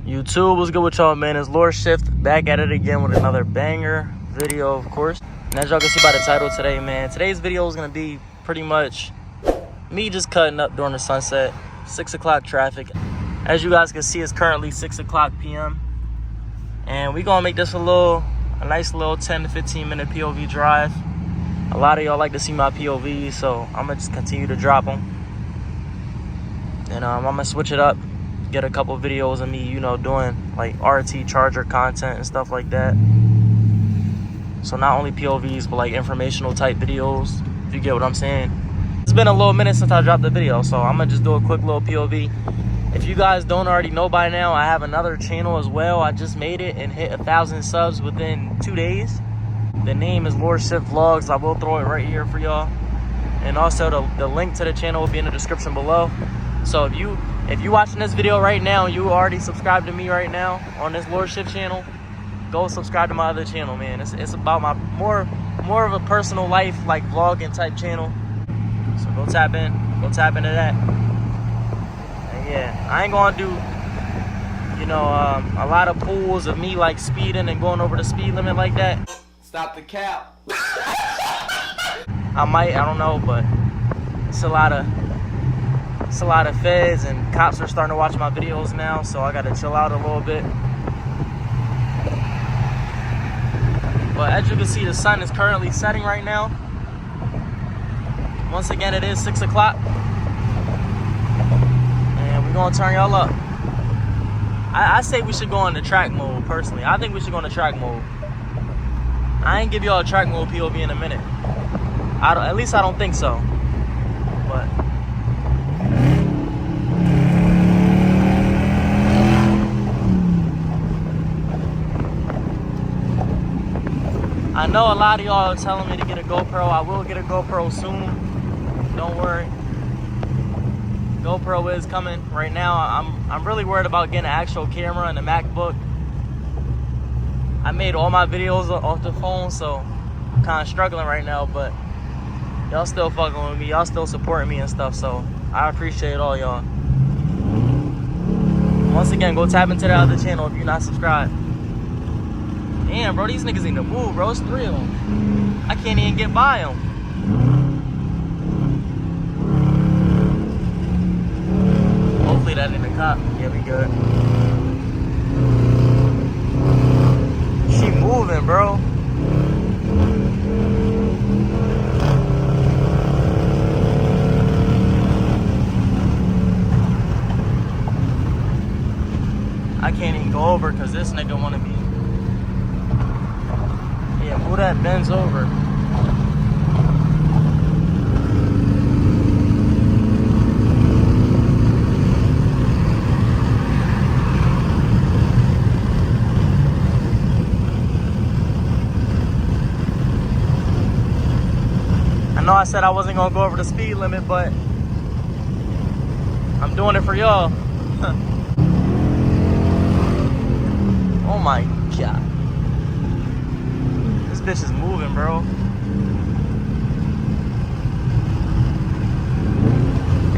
YouTube, what's good with y'all, man? It's lorShift back at it again with another banger video, of course. And as y'all can see by the title today, man, today's video is gonna be pretty much me just cutting up during the sunset, 6 o'clock traffic. As you guys can see, it's currently 6 o'clock p.m. and we gonna make this a nice little 10 to 15 minute POV drive. A lot of y'all like to see my POVs, so I'm gonna just continue to drop them. And I'm gonna switch it up, get a couple videos of me, doing like RT charger content and stuff like that. So not only POVs, but like informational type videos, if you get what I'm saying. It's been a little minute since I dropped the video, so I'm gonna just do a quick little POV. If you guys don't already know by now, I have another channel as well. I just made it and hit 1,000 subs within 2 days. The name is lorShift Vlogs. I will throw it right here for y'all. And also the link to the channel will be in the description below. So if you watching this video right now, you already subscribed to me right now on this lorShift channel, go subscribe to my other channel, man. It's about my more of a personal life, like vlogging type channel. So go tap into that. And yeah, I ain't gonna do a lot of pulls of me like speeding and going over the speed limit like that. Stop the cap. I don't know, but it's a lot of feds and cops are starting to watch my videos now, so I gotta chill out a little bit. But as you can see, the sun is currently setting right now. Once again, it is 6 o'clock. And we're gonna turn y'all up. I say we should go into track mode, personally. I think we should go into track mode. I ain't give y'all a track mode POV in a minute. At least I don't think so. But I know a lot of y'all are telling me to get a GoPro. I will get a GoPro soon. Don't worry. GoPro is coming. Right now, I'm really worried about getting an actual camera and a MacBook. I made all my videos off the phone, so I'm kind of struggling right now, but y'all still fucking with me. Y'all still supporting me and stuff, so I appreciate all y'all. Once again, go tap into the other channel if you're not subscribed. Damn, bro, these niggas need to move, bro. It's 3 of them. I can't even get by them. Hopefully that ain't a cop. Yeah, we good. She moving, bro. I can't even go over because this nigga wanna be. Yeah, move that Benz over. I know I said I wasn't gonna go over the speed limit, but I'm doing it for y'all. Oh my God. This bitch is moving, bro.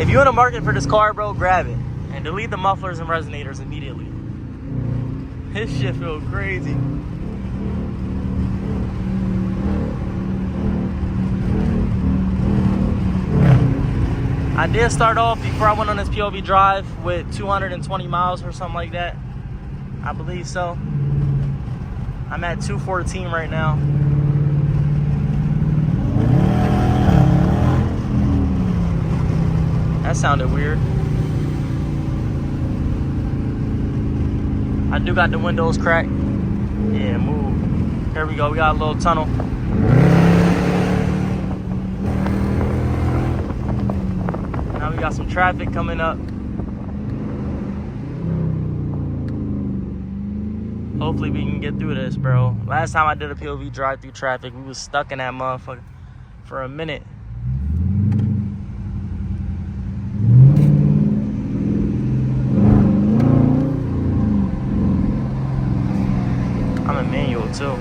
If you're in the market for this car, bro, grab it. And delete the mufflers and resonators immediately. This shit feels crazy. I did start off before I went on this POV drive with 220 miles or something like that. I believe so. I'm at 214 right now. That sounded weird. I do got the windows cracked. Yeah, move. Here we go. We got a little tunnel. Now we got some traffic coming up. Hopefully we can get through this, bro. Last time I did a POV drive through traffic, we was stuck in that motherfucker for a minute. I'm in manual too.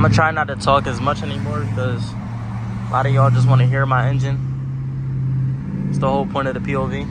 gonna try not to talk as much anymore because a lot of y'all just want to hear my engine. It's the whole point of the POV.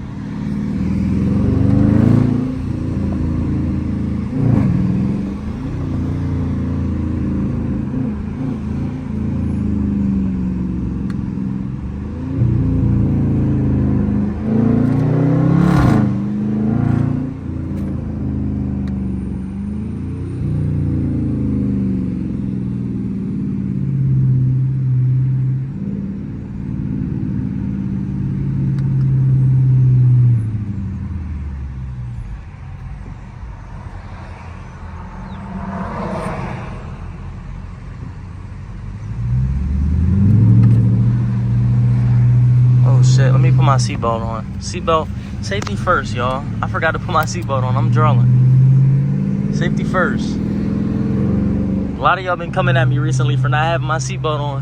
Shit, let me put my seatbelt on. Seatbelt, safety first, y'all. I forgot to put my seatbelt on. I'm drooling. Safety first. A lot of y'all been coming at me recently for not having my seatbelt on.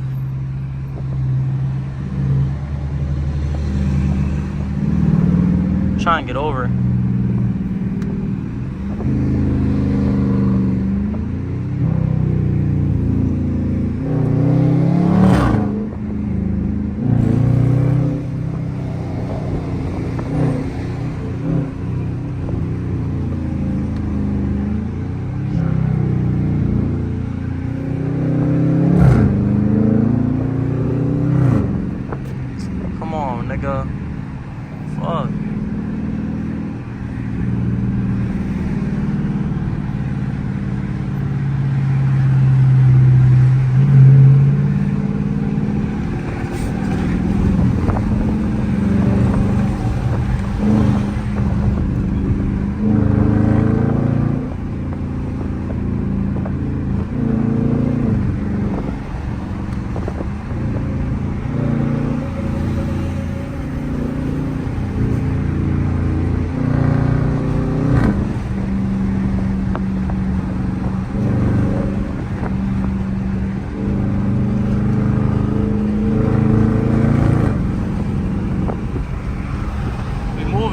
Try and get over. Nigga, fuck.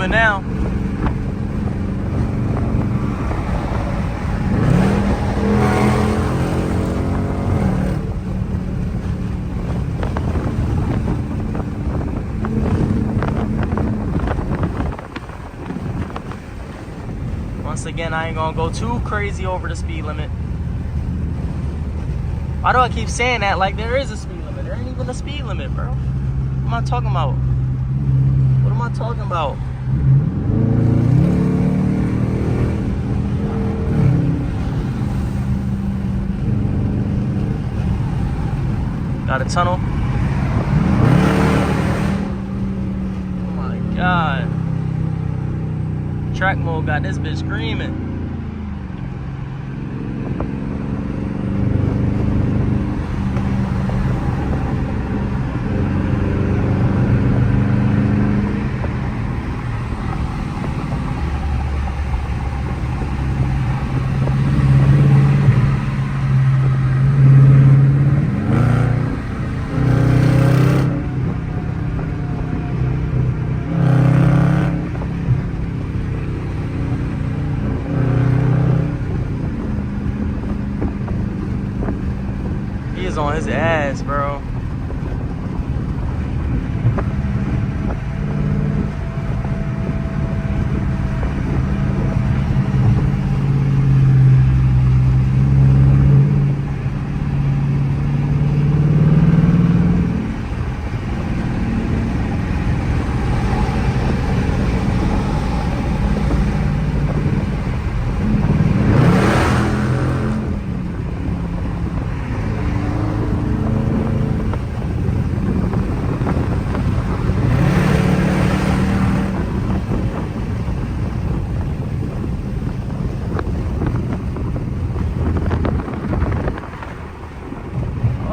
Now once again, I ain't gonna go too crazy over the speed limit. Why do I keep saying that like there is a speed limit? There ain't even a speed limit, bro. What am I talking about? What am I talking about? Got a tunnel. Oh my God. Track mode got this bitch screaming. On his ass, bro.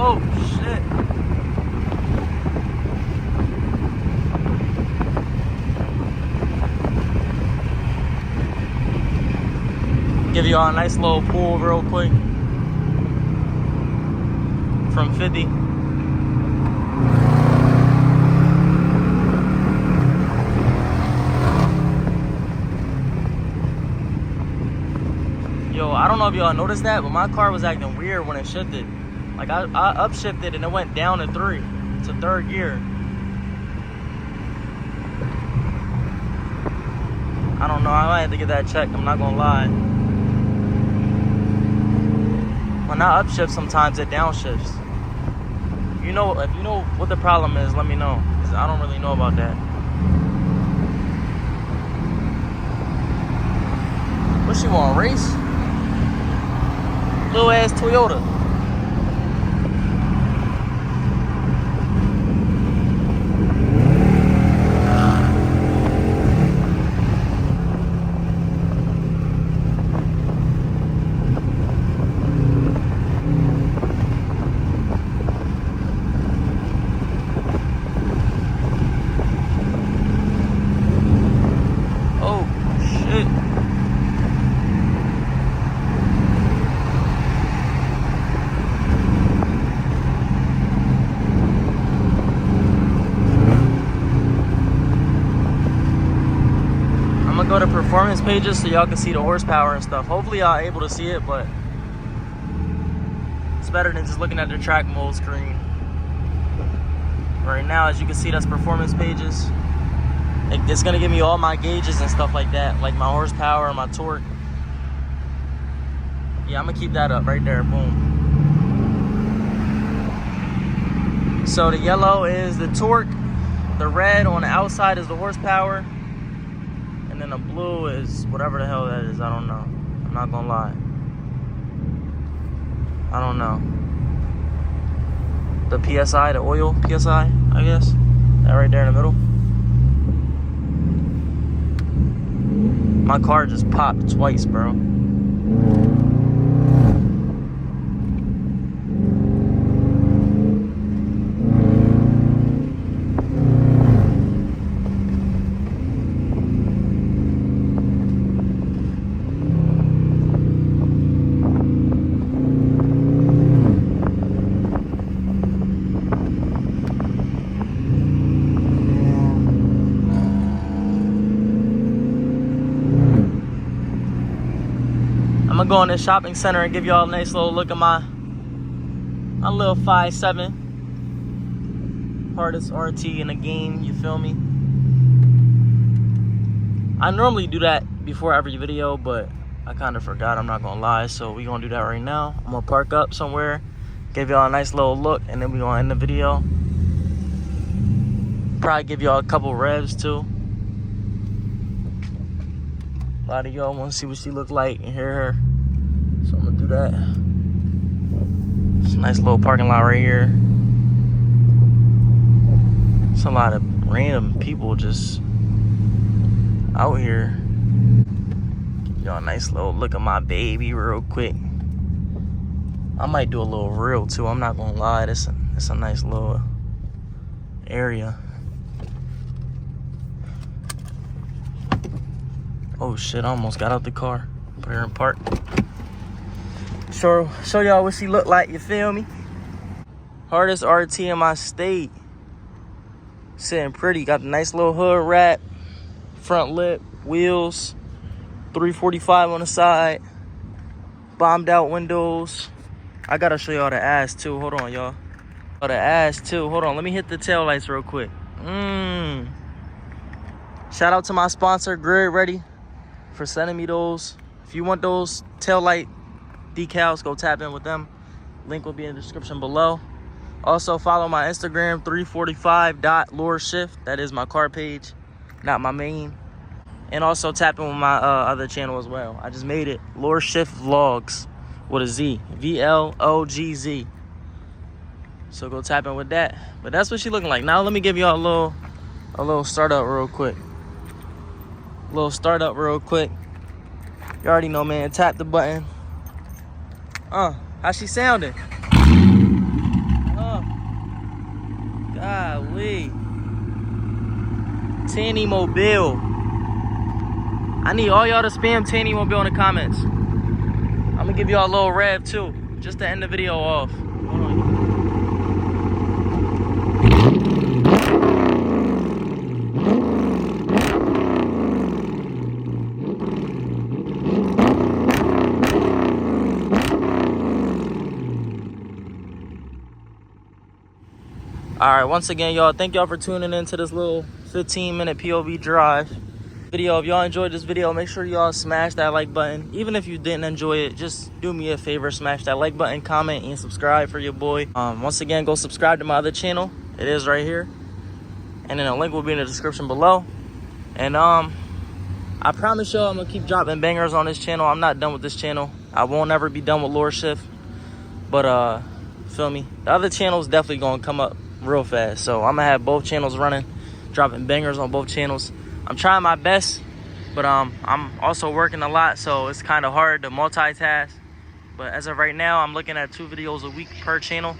Oh, shit. Give you all a nice little pull real quick. From 50. Yo, I don't know if y'all noticed that, but my car was acting weird when it shifted. Like I upshifted and it went down to 3. It's a 3rd gear. I don't know. I might have to get that checked. I'm not gonna lie. When I upshift, sometimes it downshifts. If you know what the problem is, let me know. 'Cause I don't really know about that. What she want, race? Little ass Toyota. Go to performance pages so y'all can see the horsepower and stuff. Hopefully y'all are able to see it, but it's better than just looking at the track mode screen. Right now, as you can see, that's performance pages. It's gonna give me all my gauges and stuff like that, like my horsepower and my torque. Yeah, I'm gonna keep that up right there, boom. So the yellow is the torque, the red on the outside is the horsepower, and then the blue is whatever the hell that is. I don't know. I'm not gonna lie. I don't know. The PSI, the oil PSI, I guess. That right there in the middle. My car just popped twice, bro. I'm gonna go in this shopping center and give y'all a nice little look at my little 5.7 hardest RT in the game, you feel me? I normally do that before every video, but I kind of forgot, I'm not gonna lie, so we gonna do that right now. I'm gonna park up somewhere, give y'all a nice little look, and then we gonna end the video. Probably give y'all a couple revs too. A lot of y'all want to see what she look like and hear her, so I'm gonna do that. It's a nice little parking lot right here. It's a lot of random people just out here. Give y'all a nice little look at my baby real quick. I might do a little reel too, I'm not gonna lie. It's a nice little area. Oh shit, I almost got out the car. Put her in park. Show y'all what she look like, you feel me? Hardest RT in my state. Sitting pretty, got a nice little hood wrap, front lip, wheels, 345 on the side, bombed out windows. I gotta show y'all the ass too, hold on y'all. Oh, the ass too, hold on, let me hit the tail lights real quick. Shout out to my sponsor, Grid Ready, for sending me those. If you want those tail light decals, go tap in with them. Link will be in the description below. Also follow my Instagram, 345.lorShift. That is my car page, not my main. And also tap in with my other channel as well. I just made it, lorShift Vlogs with a Z, VLOGZ. So go tap in with that. But that's what she looking like. Now let me give y'all a little startup real quick. You already know, man. Tap the button. How she sounding? Golly. Tanny Mobile. I need all y'all to spam Tanny Mobile in the comments. I'm gonna give y'all a little rev too, just to end the video off. Hold on. right, once again, y'all, thank y'all for tuning in to this little 15-minute POV drive video. If y'all enjoyed this video, make sure y'all smash that like button. Even if you didn't enjoy it, just do me a favor, smash that like button, comment, and subscribe for your boy. Once again, go subscribe to my other channel. It is right here, and then a link will be in the description below. And I promise y'all I'm gonna keep dropping bangers on this channel. I'm not done with this channel. I won't ever be done with lorShift, but feel me, the other channel is definitely gonna come up real fast. So I'm gonna have both channels running, dropping bangers on both channels. I'm trying my best, but I'm also working a lot, so it's kind of hard to multitask. But as of right now, I'm looking at 2 videos a week per channel,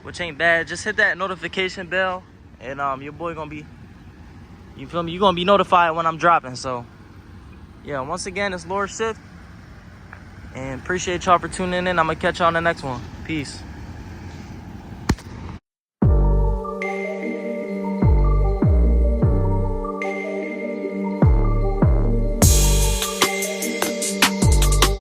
which ain't bad. Just hit that notification bell, and your boy gonna be, you feel me, you're gonna be notified when I'm dropping. So yeah, once again, it's lorShift, and appreciate y'all for tuning in. I'm gonna catch y'all on the next one. Peace.